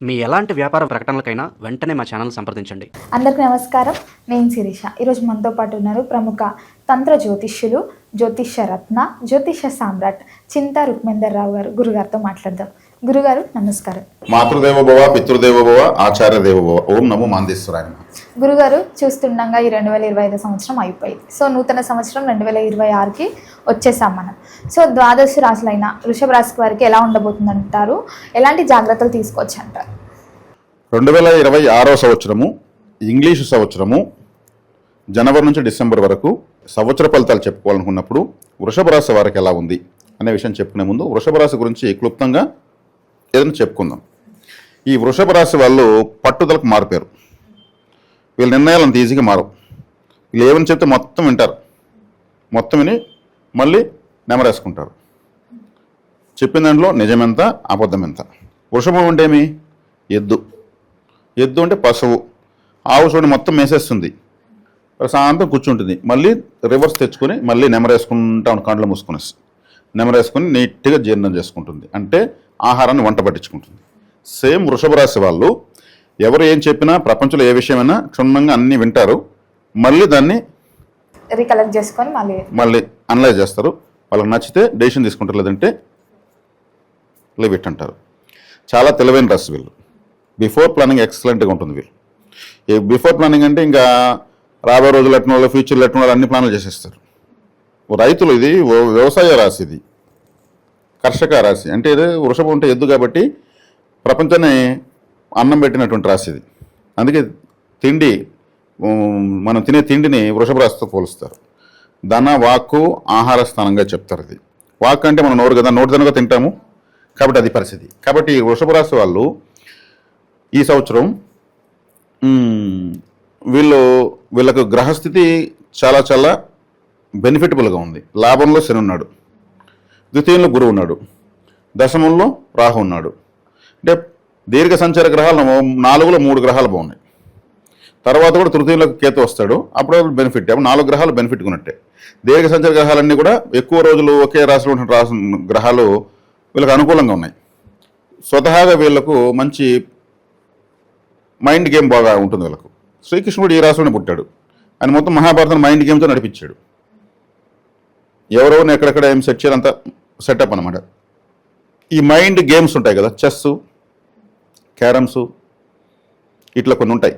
మీ ఎలాంటి వ్యాపార ప్రకటనలకైనా వెంటనే మా ఛానల్ సంప్రదించండి. అందరికీ నమస్కారం. నేను శిరీష. ఈరోజు మనతో పాటు ఉన్నారు ప్రముఖ తంత్ర జ్యోతిష్యులు, జ్యోతిష్య రత్న, జ్యోతిష్య సామ్రాట్ చింతా రుక్మేందర్ రావు గారు గురుగారితో మాట్లాడదాం. గురుగారు నమస్కారం. మాతృదేవ భవ, పితృదేవ భవ, ఆచార్య దేవ భవ. ఓం నమో మాందేశ్వరాయ. గురుగారు, చూస్తుండగా ఈ 2025 సంవత్సరం అయిపోయింది. సో నూతన సంవత్సరం 2026కి వచ్చేసాం మనం. సో ద్వాదశ రాశులైన వృషభ రాశి వారికి ఎలా ఉండబోతుంది అంటారు? ఎలాంటి జాగ్రత్తలు తీసుకోవచ్చు అంటారు? 2026 సంవత్సరము ఇంగ్లీషు సంవత్సరము జనవరి నుంచి డిసెంబర్ వరకు సంవత్సర ఫలితాలు చెప్పుకోవాలనుకున్నప్పుడు వృషభ రాశి వారికి ఎలా ఉంది అనే విషయం చెప్పుకునే ముందు వృషభ రాశి గురించి క్లుప్తంగా ఏదైనా చెప్పుకుందాం. ఈ వృషభ రాశి వాళ్ళు పట్టుదలకు మారిపోయారు. వీళ్ళ నిర్ణయాలు అంత ఈజీగా మారవు. వీళ్ళు ఏమని చెప్తే మొత్తం వింటారు, మొత్తం విని మళ్ళీ నెమరేసుకుంటారు. చెప్పిన దాంట్లో నిజమెంత అబద్ధమెంత. వృషభం అంటే ఏమి? ఎద్దు. ఎద్దు అంటే పశువు. ఆవు చూడండి మొత్తం మేసేస్తుంది, ప్రశాంతం కూర్చుంటుంది, మళ్ళీ రివర్స్ తెచ్చుకొని మళ్ళీ నెమరేసుకుంటా కండ్లు మూసుకునేసి నెమరేసుకొని నీట్గా జీర్ణం చేసుకుంటుంది. అంటే ఆహారాన్ని వంట పట్టించుకుంటుంది. సేమ్ వృషభ రాశి వాళ్ళు ఎవరు ఏం చెప్పినా ప్రపంచంలో ఏ విషయమైనా క్షుణ్ణంగా అన్నీ వింటారు, మళ్ళీ దాన్ని రీకలెక్ట్ చేసుకొని మళ్ళీ అనలైజ్ చేస్తారు. వాళ్ళకి నచ్చితే డెసిషన్ తీసుకుంటారు, లేదంటే లివ్ ఇట్ అంటారు. చాలా తెలివైన రాశి వీళ్ళు. బిఫోర్ ప్లానింగ్ ఎక్సలెంట్గా ఉంటుంది వీళ్ళు. ఈ బిఫోర్ ప్లానింగ్ అంటే ఇంకా రాబోయే రోజులు ఎట్టిన వాళ్ళు, ఫ్యూచర్లో ఎట్టిన వాళ్ళు అన్ని ప్లాన్లు చేసేస్తారు. రైతులు, ఇది వ్యవసాయ రాశి, ఇది కర్షక రాశి. అంటే ఇది వృషభం ఉంటే ఎద్దు కాబట్టి ప్రపంచాన్ని అన్నం పెట్టినటువంటి రాశి ఇది. అందుకే తిండి, మనం తినే తిండిని వృషభ రాశితో పోలుస్తారు. ధన, వాక్కు, ఆహార స్థానంగా చెప్తారు. ఇది వాక్ అంటే మనం నోరు కదా, నోటి దనగా తింటాము కాబట్టి అది పరిస్థితి. కాబట్టి ఈ వృషభ రాశి వాళ్ళు ఈ సంవత్సరం వీళ్ళకు గ్రహస్థితి చాలా చాలా బెనిఫిటబుల్గా ఉంది. లాభంలో శని ఉన్నాడు, ద్వితీయంలో గురువు ఉన్నాడు, దశమంలో రాహు ఉన్నాడు. అంటే దీర్ఘ సంచార గ్రహాలు 4లో 3 గ్రహాలు బాగున్నాయి. తర్వాత కూడా తృతీయంలోకి కేతు వస్తాడు, అప్పుడు బెనిఫిట్. అప్పుడు 4 గ్రహాలు బెనిఫిట్గా ఉన్నట్టే. దీర్ఘ సంచార గ్రహాలన్నీ కూడా ఎక్కువ రోజులు ఒకే రాశిలో ఉన్న గ్రహాలు వీళ్ళకి అనుకూలంగా ఉన్నాయి. స్వతహాగా వీళ్ళకు మంచి మైండ్ గేమ్ బాగా ఉంటుంది వీళ్ళకు. శ్రీకృష్ణుడు ఈ రాశిలోనే పుట్టాడు. ఆయన మొత్తం మహాభారతం మైండ్ గేమ్తో నడిపించాడు. ఎవరెవరిని ఎక్కడెక్కడ ఏం సెట్ చేయాలంతా సెటప్ అనమాట. ఈ మైండ్ గేమ్స్ ఉంటాయి కదా, చెస్, క్యారమ్స్, ఇట్లా కొన్ని ఉంటాయి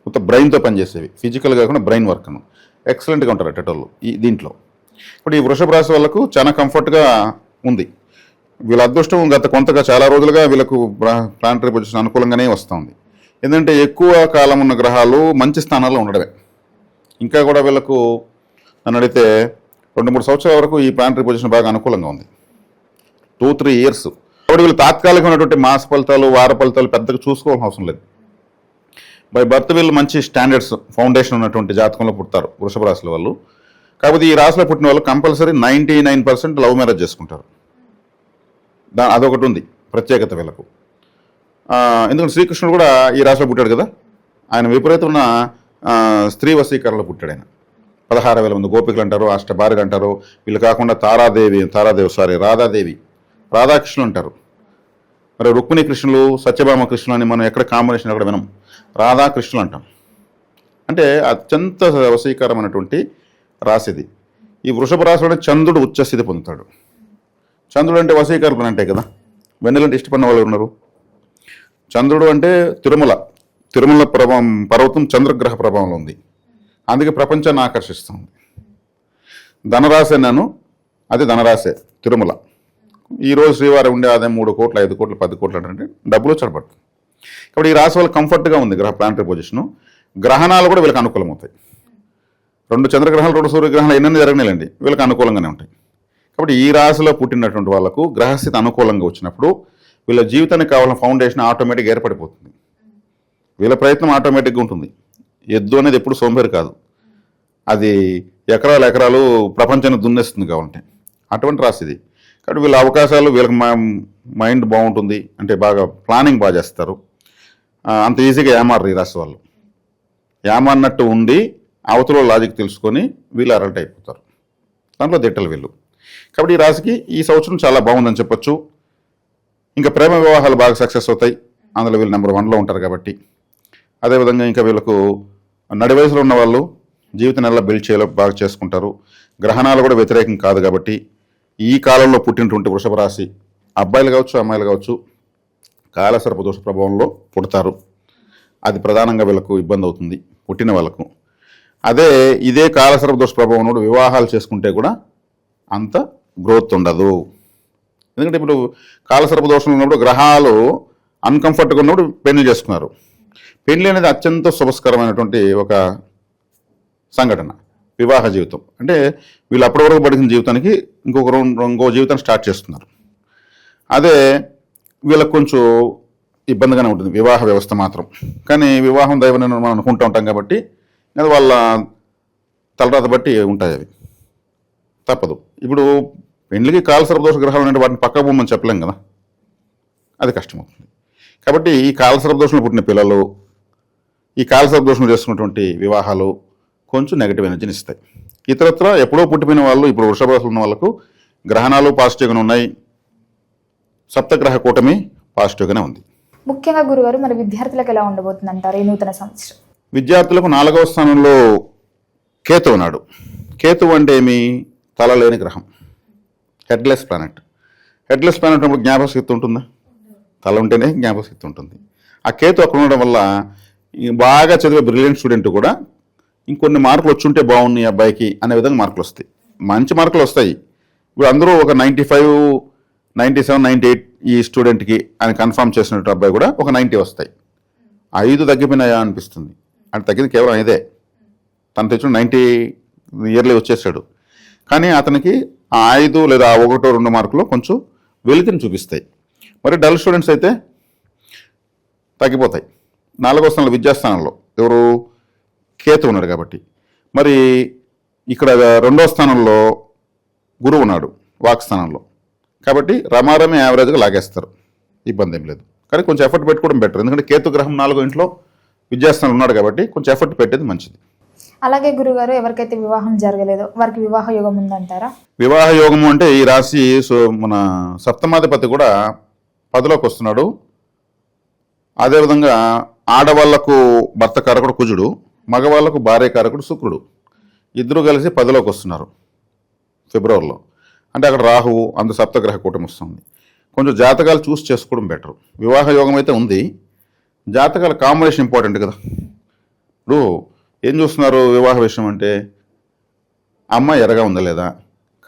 మొత్తం బ్రెయిన్తో పనిచేసేవి. ఫిజికల్గా కాకుండా బ్రెయిన్ వర్క్ ఎక్సలెంట్గా ఉంటారు అటెటోళ్ళు దీంట్లో. ఇప్పుడు ఈ వృషభ రాశి వాళ్ళకు చాలా కంఫర్ట్గా ఉంది. వీళ్ళ అదృష్టం కొంతగా చాలా రోజులుగా వీళ్ళకు ప్లానటరీ పొజిషన్ అనుకూలంగానే వస్తుంది. ఎందుకంటే ఎక్కువ కాలం ఉన్న గ్రహాలు మంచి స్థానాల్లో ఉండడమే. ఇంకా కూడా వీళ్ళకు నన్ను అడిగితే 2-3 సంవత్సరాల వరకు ఈ ప్లానటరీ పొజిషన్ బాగా అనుకూలంగా ఉంది. 2-3 ఇయర్స్. కాబట్టి వీళ్ళు తాత్కాలికమైనటువంటి మాస ఫలితాలు, వార ఫలితాలు పెద్దగా చూసుకోవాల్సిన అవసరం లేదు. బై బర్త్ వీళ్ళు మంచి స్టాండర్డ్స్, ఫౌండేషన్ ఉన్నటువంటి జాతకంలో పుడతారు వృషభ రాశుల వాళ్ళు. కాకపోతే ఈ రాశిలో పుట్టిన వాళ్ళు కంపల్సరీ 99% లవ్ మ్యారేజ్ చేసుకుంటారు. అదొకటి ఉంది ప్రత్యేకత వీళ్ళకు. ఎందుకంటే శ్రీకృష్ణుడు కూడా ఈ రాశిలో పుట్టాడు కదా. ఆయన విపరీతమైన స్త్రీ వశీకరణలో పుట్టాడు. ఆయన 16,000 మంది గోపికలు అంటారు, అష్టభార్యలు అంటారు. వీళ్ళు కాకుండా రాధాదేవి, రాధాకృష్ణులు అంటారు. మరి రుక్మిణి కృష్ణులు, సత్యభామ కృష్ణులు అని మనం ఎక్కడ కాంబినేషన్ ఎక్కడ వినం, రాధాకృష్ణులు అంటాం. అంటే అత్యంత వశీకరమైనటువంటి రాశిది. ఈ వృషభ రాశిలోనే చంద్రుడు ఉచ్చస్థితి పొందుతాడు. చంద్రుడు అంటే వశీకరణ అంటే కదా, వెన్నెలంటే ఇష్టపడిన వాళ్ళు ఉన్నారు. చంద్రుడు అంటే తిరుమల పర్వతం చంద్రగ్రహ ప్రభావంలో ఉంది. అందుకే ప్రపంచాన్ని ఆకర్షిస్తుంది. ధనరాశి అన్నాను, అది ధనరాశే తిరుమల. ఈరోజు శ్రీవారం ఉండే ఆదాయం 3 కోట్లు, 5 కోట్లు, 10 కోట్లు అంటే డబ్బులు చడపడుతుంది. కాబట్టి ఈ రాశి వాళ్ళకి కంఫర్ట్గా ఉంది ప్లానటరీ పొజిషను. గ్రహణాలు కూడా వీళ్ళకి అనుకూలం అవుతాయి. 2 చంద్రగ్రహాలు, 2 సూర్యగ్రహాలు ఎన్నెన్ని జరగలేండి, వీళ్ళకి అనుకూలంగానే ఉంటాయి. కాబట్టి ఈ రాశిలో పుట్టినటువంటి వాళ్ళకు గ్రహస్థితి అనుకూలంగా వచ్చినప్పుడు వీళ్ళ జీవితానికి కావాల్సిన ఫౌండేషన్ ఆటోమేటిక్గా ఏర్పడిపోతుంది. వీళ్ళ ప్రయత్నం ఆటోమేటిక్గా ఉంటుంది. ఎద్దు అనేది ఎప్పుడు సోంబేరు కాదు, అది ఎకరాలు ప్రపంచాన్ని దున్నేస్తుంది కావాలంటే. అటువంటి రాశిది. కాబట్టి వీళ్ళ అవకాశాలు, వీళ్ళకి మైండ్ బాగుంటుంది, అంటే బాగా ప్లానింగ్ బాగా చేస్తారు. అంత ఈజీగా ఏమారు ఈ రాశి వాళ్ళు. ఏమన్నట్టు ఉండి అవతల లాజిక్ తెలుసుకొని వీళ్ళు అరల్ట్ అయిపోతారు. దాంట్లో దిట్టలు వీళ్ళు. కాబట్టి ఈ రాశికి ఈ సంవత్సరం చాలా బాగుందని చెప్పొచ్చు. ఇంకా ప్రేమ వివాహాలు బాగా సక్సెస్ అవుతాయి. అందులో వీళ్ళు నెంబర్ 1లో ఉంటారు కాబట్టి. అదేవిధంగా ఇంకా వీళ్ళకు నడి వయసులో ఉన్న వాళ్ళు జీవితం ఎలా బిల్డ్ చేయాలో బాగా చేసుకుంటారు. గ్రహణాలు కూడా వ్యతిరేకం కాదు కాబట్టి ఈ కాలంలో పుట్టినటువంటి వృషభ రాశి అబ్బాయిలు కావచ్చు అమ్మాయిలు కావచ్చు కాలసర్ప దోష ప్రభావంలో పుడతారు. అది ప్రధానంగా వీళ్ళకు ఇబ్బంది అవుతుంది పుట్టిన వాళ్ళకు. అదే ఇదే కాలసర్ప దోష ప్రభావం వివాహాలు చేసుకుంటే కూడా అంత గ్రోత్ ఉండదు. ఎందుకంటే ఇప్పుడు కాలసర్ప దోషం ఉన్నప్పుడు గ్రహాలు అన్కంఫర్ట్గా ఉన్నప్పుడు పెళ్లి చేసుకున్నారు. పెళ్లి అనేది అత్యంత శుభస్కరమైనటువంటి ఒక సంఘటన. వివాహ జీవితం అంటే వీళ్ళు అప్పటి వరకు పడిన జీవితానికి ఇంకో జీవితాన్ని స్టార్ట్ చేస్తున్నారు. అదే వీళ్ళకి కొంచెం ఇబ్బందిగానే ఉంటుంది వివాహ వ్యవస్థ మాత్రం. కానీ వివాహం దైవం మనం అనుకుంటూ ఉంటాం కాబట్టి అది వాళ్ళ తలరాత బట్టి ఉంటాయి, అవి తప్పదు. ఇప్పుడు పెళ్లికి కాలసర్పదోష గ్రహాలు అంటే వాటిని పక్క పోమని చెప్పలేం కదా, అది కష్టమవుతుంది. కాబట్టి ఈ కాలసర్పదోషంలో పుట్టిన పిల్లలు ఈ కాలసర్పదోషంలో చేసుకున్నటువంటి వివాహాలు కొంచెం నెగిటివ్ ఎనర్జీని ఇస్తాయి. ఇతరత్ర ఎప్పుడో పుట్టిపోయిన వాళ్ళు ఇప్పుడు వృషభ రాశిలో ఉన్న వాళ్ళకు గ్రహణాలు పాజిటివ్గానే ఉన్నాయి, సప్తగ్రహ కూటమి పాజిటివ్గానే ఉంది. ముఖ్యంగా గురుగారు మరి విద్యార్థులకు ఎలా ఉండబోతుంది అంటారు ఈ నూతన సంవత్సరం? విద్యార్థులకు 4వ స్థానంలో కేతు ఉన్నాడు. కేతు అంటే ఏమి? తల లేని గ్రహం, హెడ్లెస్ ప్లానెట్. హెడ్లెస్ ప్లానెట్ ఉన్నప్పుడు జ్ఞాపకశక్తి ఉంటుందా? తల ఉంటేనే జ్ఞాపకశక్తి ఉంటుంది. ఆ కేతు అక్కడ ఉండడం వల్ల బాగా చదివే బ్రిలియంట్ స్టూడెంట్ కూడా ఇంకొన్ని మార్కులు వచ్చుంటే బాగున్నాయి అబ్బాయికి అనే విధంగా మార్కులు వస్తాయి, మంచి మార్కులు వస్తాయి. ఇప్పుడు అందరూ ఒక 95, 97, 98 ఈ స్టూడెంట్కి అని కన్ఫర్మ్ చేసినట్టు అబ్బాయి కూడా ఒక 90 వస్తాయి. 5 తగ్గిపోయినాయా అనిపిస్తుంది. అంటే తగ్గింది కేవలం 5. తను తెచ్చిన 90 ఇయర్లీ వచ్చేసాడు. కానీ అతనికి ఆ 5 లేదా 1, 2 మార్కులు కొంచెం వెలితిని చూపిస్తాయి. మరి డల్ స్టూడెంట్స్ అయితే తగ్గిపోతాయి. 4వ స్థానంలో విద్యాస్థానంలో ఎవరు? కేతు ఉన్నాడు కాబట్టి. మరి ఇక్కడ 2వ స్థానంలో గురువు ఉన్నాడు వాక్ స్థానంలో కాబట్టి రమారమే యావరేజ్గా లాగేస్తారు, ఇబ్బంది ఏం లేదు. కానీ కొంచెం ఎఫర్ట్ పెట్టుకోవడం బెటర్, ఎందుకంటే కేతు గ్రహం 4వ ఇంట్లో విద్యాస్థానంలో ఉన్నాడు కాబట్టి కొంచెం ఎఫర్ట్ పెట్టేది మంచిది. అలాగే గురుగారు ఎవరికైతే వివాహం జరగలేదో వారికి వివాహ యోగం ఉందంటారా? వివాహ యోగము అంటే ఈ రాశి మన సప్తమాధిపతి కూడా 10లోకి వస్తున్నాడు. అదేవిధంగా ఆడవాళ్లకు భర్త కారకుడు కుజుడు, మగవాళ్లకు భార్య కారకుడు శుక్రుడు, ఇద్దరు కలిసి 10లోకి వస్తున్నారు ఫిబ్రవరిలో. అంటే అక్కడ రాహువు అందు సప్తగ్రహ కూటమి వస్తుంది. కొంచెం జాతకాలు చూసి చేసుకోవడం బెటర్. వివాహ యోగం అయితే ఉంది, జాతకాల కాంబినేషన్ ఇంపార్టెంట్ కదా. ఇప్పుడు ఏం చూస్తున్నారు వివాహ విషయం అంటే అమ్మాయి ఎరగా ఉందా లేదా,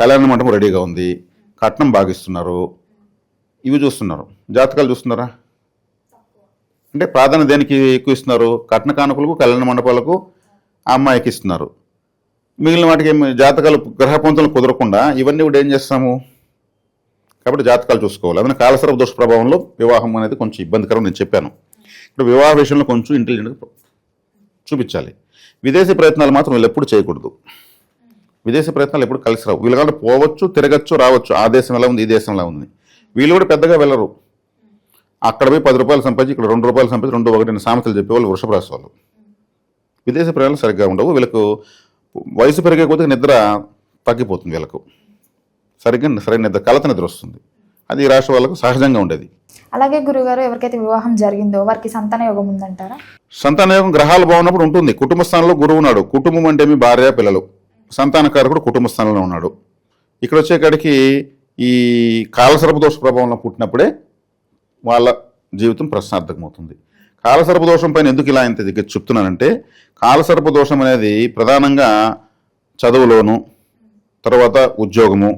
కళ్యాణ మండపం రెడీగా ఉంది, కట్నం బాగిస్తున్నారు, ఇవి చూస్తున్నారు. జాతకాలు చూస్తున్నారా? అంటే ప్రాధాన్యత దేనికి ఎక్కువ ఇస్తున్నారు? కట్న కానుకలకు, కళ్యాణ మండపాలకు ఆ అమ్మాయికి ఇస్తున్నారు. మిగిలిన వాటికి జాతకాలు గ్రహ పొంతలు కుదరకుండా ఇవన్నీ కూడా ఏం చేస్తాము? కాబట్టి జాతకాలు చూసుకోవాలి. అందుకని కాలసర్ప దోష ప్రభావంలో వివాహం అనేది కొంచెం ఇబ్బందికరం నేను చెప్పాను. ఇప్పుడు వివాహ విషయంలో కొంచెం ఇంటెలిజెంట్గా చూపించాలి. విదేశీ ప్రయత్నాలు మాత్రం వీళ్ళు ఎప్పుడు చేయకూడదు. విదేశీ ప్రయత్నాలు ఎప్పుడు కలిసి రావు. వీళ్ళు కాబట్టి పోవచ్చు, తిరగచ్చు, రావచ్చు. ఆ దేశం ఎలా ఉంది, ఈ దేశం ఎలా ఉంది. వీళ్ళు కూడా పెద్దగా వెళ్ళరు. అక్కడ పోయి 10 రూపాయలు సంపాదించి ఇక్కడ 2 రూపాయలు సంపాదించి 2 1 సామెతలు చెప్పేవాళ్ళు వృషభ రాశి వాళ్ళు. విదేశీ ప్రయాణాలు సరిగ్గా ఉండవు. వీళ్ళకు వయసు పెరిగే కొద్దిగా నిద్ర తగ్గిపోతుంది. వీళ్ళకు సరైన నిద్ర, కలత నిద్ర వస్తుంది. అది ఈ రాశి వాళ్ళకు సహజంగా ఉండేది. అలాగే గురుగారు ఎవరికైతే వివాహం జరిగిందో వారికి సంతాన యోగం ఉందంటారా? సంతాన యోగం గ్రహాలు బాగున్నప్పుడు ఉంటుంది. కుటుంబ స్థానంలో గురువు ఉన్నాడు. కుటుంబం అంటే మీ భార్య పిల్లలు, సంతానకారకుడు కుటుంబ స్థానంలో ఉన్నాడు. ఇక్కడ వచ్చేకాడికి ఈ కాలసర్ప దోష ప్రభావంలో పుట్టినప్పుడే వాళ్ళ జీవితం ప్రశ్నార్థకమవుతుంది. కాలసర్ప దోషం పైన ఎందుకు ఇలా ఇంత దగ్గర చెప్తున్నానంటే కాలసర్ప దోషం అనేది ప్రధానంగా చదువులోను, తర్వాత ఉద్యోగము,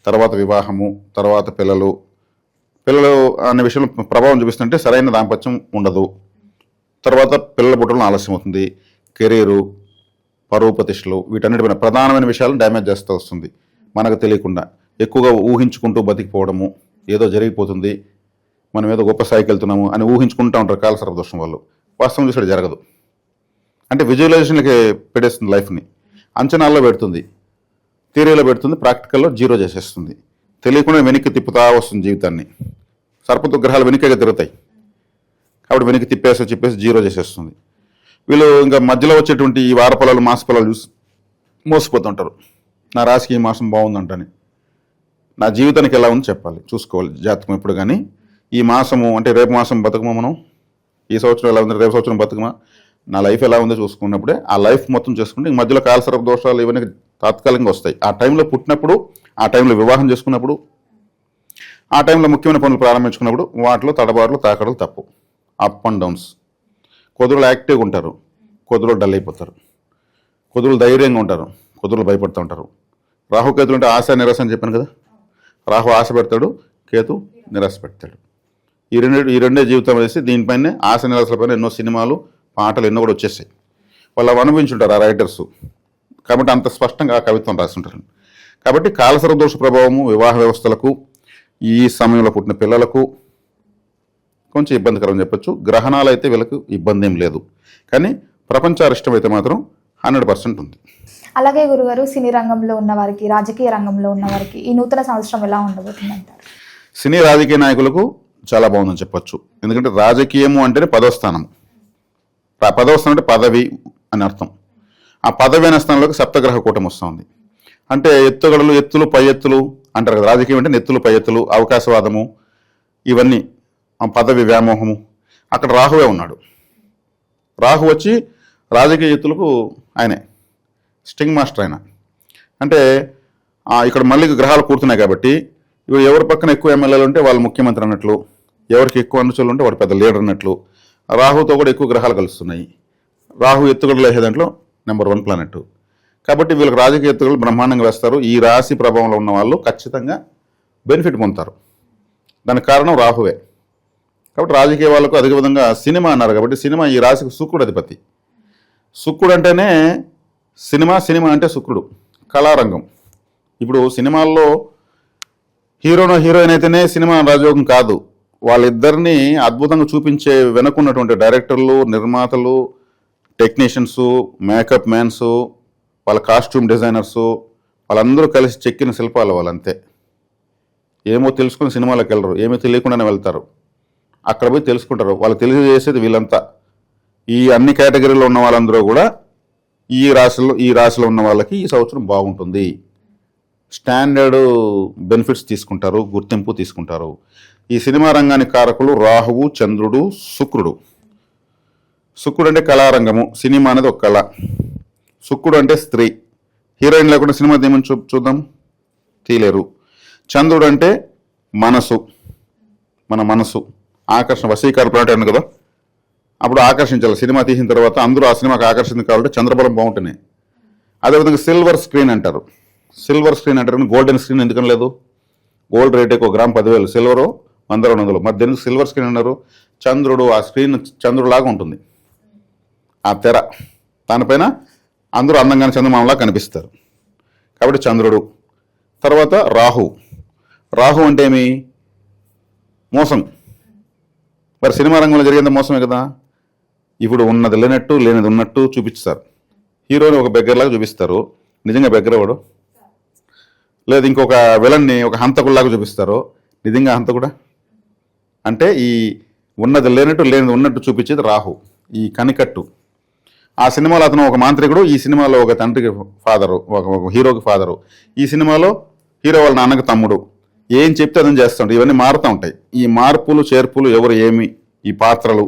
తర్వాత వివాహము, తర్వాత పిల్లలు అనే విషయంలో ప్రభావం చూపిస్తుంటే సరైన దాంపత్యం ఉండదు. తర్వాత పిల్లల పుట్టడం ఆలస్యం అవుతుంది. కెరీరు, పరువు ప్రతిష్టలు, వీటన్నిటిపైన ప్రధానమైన విషయాలను డ్యామేజ్ చేస్తూ వస్తుంది. మనకు తెలియకుండా ఎక్కువగా ఊహించుకుంటూ బతికిపోవడము, ఏదో జరిగిపోతుంది, మనం ఏదో గొప్ప స్థాయికి వెళ్తున్నాము అని ఊహించుకుంటూ ఉంటారు కాలసర్ప దోషం వాళ్ళు. వాస్తవం చూసాడు జరగదు. అంటే విజువలైజేషన్లకి పెట్టేస్తుంది, లైఫ్ని అంచనాల్లో పెడుతుంది, థియరీలో పెడుతుంది, ప్రాక్టికల్లో జీరో చేసేస్తుంది. తెలియకుండా వెనక్కి తిప్పుతా వస్తుంది జీవితాన్ని. సర్పతో గ్రహాలు వెనక్కిగా తిరుగుతాయి కాబట్టి వెనక్కి చెప్పేసి జీరో చేసేస్తుంది. వీళ్ళు ఇంకా మధ్యలో వచ్చేటువంటి ఈ వార పొలాలు, మాస పొలాలు చూసి మోసపోతుంటారు. నా రాశికి ఈ మాసం బాగుందంటని. నా జీవితానికి ఎలా ఉందో చెప్పాలి, చూసుకోవాలి జాతకం ఎప్పుడు. కానీ ఈ మాసము అంటే రేపు మాసం బతుకము మనం ఈ సంవత్సరం ఎలా ఉంది, రేపు సంవత్సరం బతుకమా, నా లైఫ్ ఎలా ఉందో చూసుకున్నప్పుడే ఆ లైఫ్ మొత్తం చేసుకుంటే ఇంక మధ్యలో కాలసర్ప దోషాలు ఇవన్నీ తాత్కాలికంగా వస్తాయి. ఆ టైంలో పుట్టినప్పుడు, ఆ టైంలో వివాహం చేసుకున్నప్పుడు, ఆ టైంలో ముఖ్యమైన పనులు ప్రారంభించుకున్నప్పుడు వాటిలో తడబాట్లు తాకడలు తప్పు. Up and downs. కుదురులు యాక్టివ్గా ఉంటారు, కుదురులు డల్ అయిపోతారు. కుదురులు ధైర్యంగా ఉంటారు, కుదురులు భయపడుతూ ఉంటారు. రాహుకేతులు అంటే ఆశ నిరాశ అని చెప్పాను కదా. రాహు ఆశ పెడతాడు, కేతు నిరాశ పెడతాడు. ఈ రెండే జీవితం వేసి దీనిపైనే ఆశ నిరాశలపైన ఎన్నో సినిమాలు, పాటలు ఎన్నో కూడా వచ్చేసాయి. వాళ్ళు అవి అనుభవించుంటారు ఆ రైటర్సు. కాబట్టి అంత స్పష్టంగా ఆ కవిత్వం రాస్తుంటారు. కాబట్టి కాలసర్ప దోష ప్రభావము వివాహ వ్యవస్థలకు, ఈ సమయంలో పుట్టిన పిల్లలకు కొంచెం ఇబ్బందికరం చెప్పొచ్చు. గ్రహణాలు అయితే వీళ్ళకు ఇబ్బంది ఏం లేదు, కానీ ప్రపంచారిష్టం అయితే మాత్రం 100% ఉంది. అలాగే గురుగారు, సినీ రంగంలో ఉన్న వారికి, రాజకీయ రంగంలో ఉన్న వారికి ఈ నూతన సంవత్సరం ఎలా ఉండబోతుంది అంటారు? సినీ రాజకీయ నాయకులకు చాలా బాగుందని చెప్పొచ్చు. ఎందుకంటే రాజకీయము అంటేనే పదవ స్థానం. పదవ స్థానం అంటే పదవి అని అర్థం. ఆ పదవి అనే స్థానంలోకి సప్తగ్రహ కూటమి వస్తుంది. అంటే ఎత్తుగడలు, ఎత్తులు పై ఎత్తులు అంటారు కదా. రాజకీయం అంటే ఎత్తులు పై ఎత్తులు, అవకాశవాదము, ఇవన్నీ పదవి వ్యామోహము. అక్కడ రాహువే ఉన్నాడు. రాహు వచ్చి రాజకీయ ఎత్తులకు ఆయనే స్టింగ్ మాస్టర్. ఆయన అంటే ఇక్కడ మళ్ళీ గ్రహాలు కూర్చున్నాయి కాబట్టి ఇవి ఎవరి పక్కన ఎక్కువ ఎమ్మెల్యేలు ఉంటే వాళ్ళు ముఖ్యమంత్రి అన్నట్లు, ఎవరికి ఎక్కువ అనుచరులు ఉంటే వాడు పెద్ద లీడర్ అన్నట్లు. రాహుతో కూడా ఎక్కువ గ్రహాలు కలుస్తున్నాయి. రాహు ఎత్తుగడలు వేసే దాంట్లో నెంబర్ 1 ప్లానెట్. కాబట్టి వీళ్ళకి రాజకీయ ఎత్తుగడలు బ్రహ్మాండంగా వేస్తారు. ఈ రాశి ప్రభావంలో ఉన్న వాళ్ళు ఖచ్చితంగా బెనిఫిట్ పొందుతారు. దానికి కారణం రాహువే. కాబట్టి రాజకీయ వాళ్ళకు అధిక విధంగా సినిమా అన్నారు కాబట్టి సినిమా ఈ రాశికి శుక్రుడు అధిపతి. శుక్రుడు అంటేనే సినిమా, సినిమా అంటే శుక్రుడు. కళారంగం. ఇప్పుడు సినిమాల్లో హీరోనో హీరోయిన్ అయితేనే సినిమా రాజయోగం కాదు. వాళ్ళిద్దరినీ అద్భుతంగా చూపించే వెనుకున్నటువంటి డైరెక్టర్లు, నిర్మాతలు, టెక్నీషియన్సు, మేకప్ మ్యాన్సు, వాళ్ళ కాస్ట్యూమ్ డిజైనర్సు, వాళ్ళందరూ కలిసి చెక్కిన శిల్పాలు వాళ్ళంతే. ఏమో తెలుసుకుని సినిమాలకు వెళ్ళరు, ఏమీ తెలియకుండానే వెళ్తారు. అక్కడ పోయి తెలుసుకుంటారు. వాళ్ళు తెలియజేసేది వీళ్ళంతా. ఈ అన్ని కేటగిరీలో ఉన్న వాళ్ళందరూ కూడా ఈ రాశిలో ఉన్న వాళ్ళకి ఈ సంవత్సరం బాగుంటుంది. స్టాండర్డ్ బెనిఫిట్స్ తీసుకుంటారు, గుర్తింపు తీసుకుంటారు. ఈ సినిమా రంగానికి కారకులు రాహువు, చంద్రుడు, శుక్రుడు. శుక్రుడు అంటే కళారంగము. సినిమా అనేది ఒక కళ. శుక్రుడు అంటే స్త్రీ. హీరోయిన్ లేకుండా సినిమా తీయమని చూద్దాం, తీయలేరు. చంద్రుడు అంటే మనసు, మన మనసు ఆకర్షణ, వశీకరణ ప్లానెట్ అను కదా. అప్పుడు ఆకర్షించాలి. సినిమా తీసిన తర్వాత అందరూ ఆ సినిమాకి ఆకర్షింది కావాలంటే చంద్రబలం బాగుంటేనే. అదేవిధంగా సిల్వర్ స్క్రీన్ అంటారు. సిల్వర్ స్క్రీన్ అంటారు. గోల్డెన్ స్క్రీన్ ఎందుకని లేదు? గోల్డ్ రేట్ ఎక్కువ, గ్రామ్ 10,000, సిల్వరు 100-200. మరి ఎందుకు సిల్వర్ స్క్రీన్ అన్నారు? చంద్రుడు, ఆ స్క్రీన్ చంద్రులాగా ఉంటుంది. ఆ తెర దానిపైన అందరూ అందంగానే చంద్రమామలా కనిపిస్తారు. కాబట్టి చంద్రుడు. తర్వాత రాహు. రాహు అంటే ఏమి? మోసం. మరి సినిమా రంగంలో జరిగేంత మోసమే కదా. ఇప్పుడు ఉన్నది లేనట్టు, లేనిది ఉన్నట్టు చూపిస్తారు. హీరోని ఒక బెగ్గర్లాగా చూపిస్తారు, నిజంగా బెగ్గరవాడు. లేదు ఇంకొక విలన్ని ఒక హంతకుల్లాగా చూపిస్తారు, నిజంగా హంతకుడా. అంటే ఈ ఉన్నది లేనట్టు, లేనిది ఉన్నట్టు చూపించేది రాహు. ఈ కనికట్టు. ఆ సినిమాలో అతను ఒక మాంత్రికుడు, ఈ సినిమాలో ఒక తండ్రికి ఫాదరు, ఒక హీరోకి ఫాదరు. ఈ సినిమాలో హీరో వాళ్ళ నాన్నకి తమ్ముడు. ఏం చెప్తే అదని చేస్తుంటారు. ఇవన్నీ మారుతూ ఉంటాయి. ఈ మార్పులు చేర్పులు ఎవరు ఏమి, ఈ పాత్రలు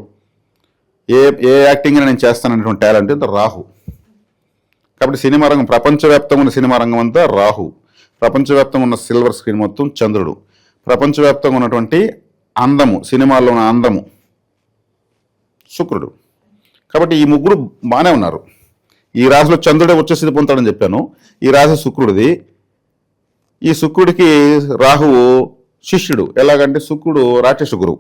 ఏ యాక్టింగ్ నేను చేస్తాననేటువంటి టాలెంట్ ఇంత రాహు. కాబట్టి సినిమా రంగం, ప్రపంచవ్యాప్తంగా ఉన్న సినిమా రంగం అంతా రాహు. ప్రపంచవ్యాప్తంగా ఉన్న సిల్వర్ స్క్రీన్ మొత్తం చంద్రుడు. ప్రపంచవ్యాప్తంగా ఉన్నటువంటి అందము, సినిమాల్లో ఉన్న అందము శుక్రుడు. కాబట్టి ఈ ముగ్గురు బాగానే ఉన్నారు. ఈ రాశిలో చంద్రుడే వచ్చేసి పొందుతాడని చెప్పాను. ఈ రాశి శుక్రుడిది. ఈ శుక్రుడికి రాహువు శిష్యుడు. ఎలాగంటే శుక్రుడు రాక్షస గురువు,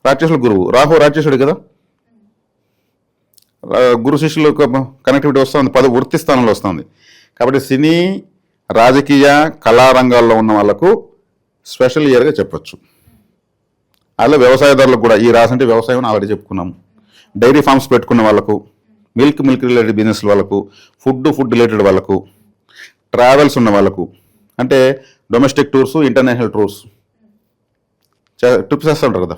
రాక్షసుల గురువు. రాహు రాక్షసుడు కదా. గురు శిష్యుల కనెక్టివిటీ వస్తుంది, వృత్తి స్థానంలో వస్తుంది. కాబట్టి సినీ, రాజకీయ, కళారంగాల్లో ఉన్న వాళ్ళకు స్పెషల్ ఇయర్గా చెప్పచ్చు. అలా వ్యవసాయదారులకు కూడా ఈ రాశి అంటే వ్యవసాయం అని ఆల్రెడీ చెప్పుకున్నాము. డైరీ ఫార్మ్స్ పెట్టుకున్న వాళ్ళకు, మిల్క్ రిలేటెడ్ బిజినెస్ వాళ్ళకు, ఫుడ్ రిలేటెడ్ వాళ్ళకు, ట్రావెల్స్ ఉన్న వాళ్ళకు, అంటే domestic tours, international tours, trips వేస్తుంటారు కదా.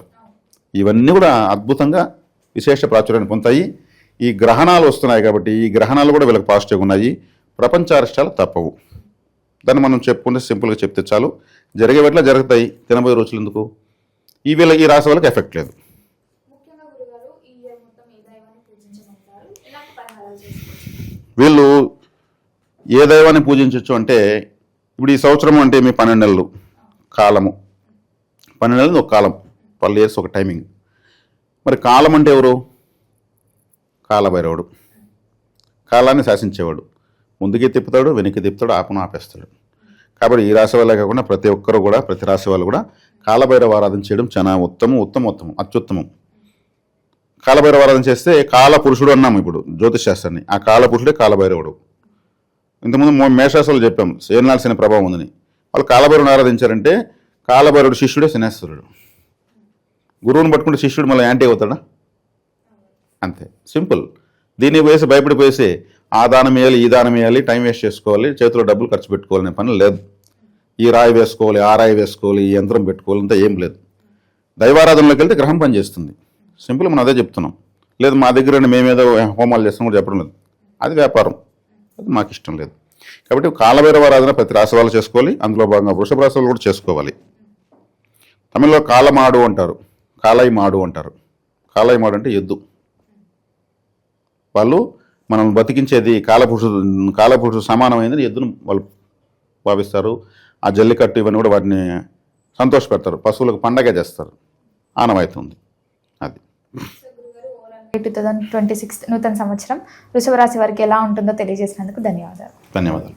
ఇవన్నీ కూడా అద్భుతంగా విశేష ప్రాచుర్యాన్ని పొందుతాయి. ఈ గ్రహణాలు వస్తున్నాయి కాబట్టి ఈ గ్రహణాలు కూడా వీళ్ళకి పాజిటివ్గా ఉన్నాయి. ప్రపంచారిష్టాలు తప్పవు. దాన్ని మనం చెప్పుకుంటే సింపుల్గా చెప్తే చాలు. జరిగేవట్లా జరుగుతాయి. తినబోయే రోజులు ఎందుకు? ఈ రాశి వాళ్ళకి ఎఫెక్ట్ లేదు. వీళ్ళు ఏ దైవాన్ని పూజించవచ్చు అంటే ఇప్పుడు ఈ సంవత్సరం అంటే మీ 12 నెలలు కాలము, 12 నెలలు ఒక కాలం, 12 ఇయర్స్ ఒక టైమింగ్. మరి కాలం అంటే ఎవరు? కాలభైరవుడు, కాలాన్ని శాసించేవాడు. ముందుకి తిప్పుతాడు, వెనక్కి తిప్పుతాడు, ఆపేస్తాడు. కాబట్టి ఈ రాశి వాళ్ళే కాకుండా ప్రతి ఒక్కరు కూడా, ప్రతి రాశి వాళ్ళు కూడా కాలభైరవ ఆరాధన చేయడం చాలా ఉత్తమం, అత్యుత్తమం. కాలభైరవ ఆరాధన చేస్తే కాల పురుషుడు అన్నాము ఇప్పుడు జ్యోతిష్ శాస్త్రాన్ని, ఆ కాల పురుషుడే కాలభైరవుడు. ఇంతకుముందు మేషరాశులు చెప్పాం ఏనాడు శని ప్రభావం ఉందని. వాళ్ళు కాలభైరవుని ఆరాధించారంటే కాలభైరవుడు శిష్యుడే శనేశ్వరుడు. గురువుని పట్టుకుంటే శిష్యుడు మళ్ళీ యాంటీ అవుతాడా? అంతే సింపుల్. దీన్ని వేసి భయపడిపోయేసి ఆ దానం వేయాలి, ఈ దానం వేయాలి, టైం వేస్ట్ చేసుకోవాలి, చేతిలో డబ్బులు ఖర్చు పెట్టుకోవాలనే పని లేదు. ఈ రాయి వేసుకోవాలి, ఆ రాయి వేసుకోవాలి, ఈ యంత్రం పెట్టుకోవాలి, అంతా ఏం లేదు. దైవారాధనలోకి వెళ్తే గ్రహం పనిచేస్తుంది. సింపుల్, మనం అదే చెప్తున్నాం. లేదు మా దగ్గర మేమేదో హోమాలు చేస్తాం కూడా చెప్పడం లేదు. అది వ్యాపారం, అది మాకు ఇష్టం లేదు. కాబట్టి కాలభైరవ ఆరాధన ప్రతి రాశి వాళ్ళు చేసుకోవాలి. అందులో భాగంగా వృషభ రాశి వాళ్ళు కూడా చేసుకోవాలి. తమిళలో కాలమాడు అంటారు, కాలై మాడు అంటారు. కాలై మాడు అంటే ఎద్దు. వాళ్ళు మనం బతికించేది కాలపురుషుడు సమానమైందని ఎద్దును వాళ్ళు భావిస్తారు. ఆ జల్లికట్టు ఇవన్నీ కూడా వాటిని సంతోషపెడతారు, పశువులకు పండగ చేస్తారు, ఆనవాయితీ అది. 2026 నూతన సంవత్సరం వృషభ రాశి వారికి ఎలా ఉంటుందో తెలియజేసినందుకు ధన్యవాదాలు.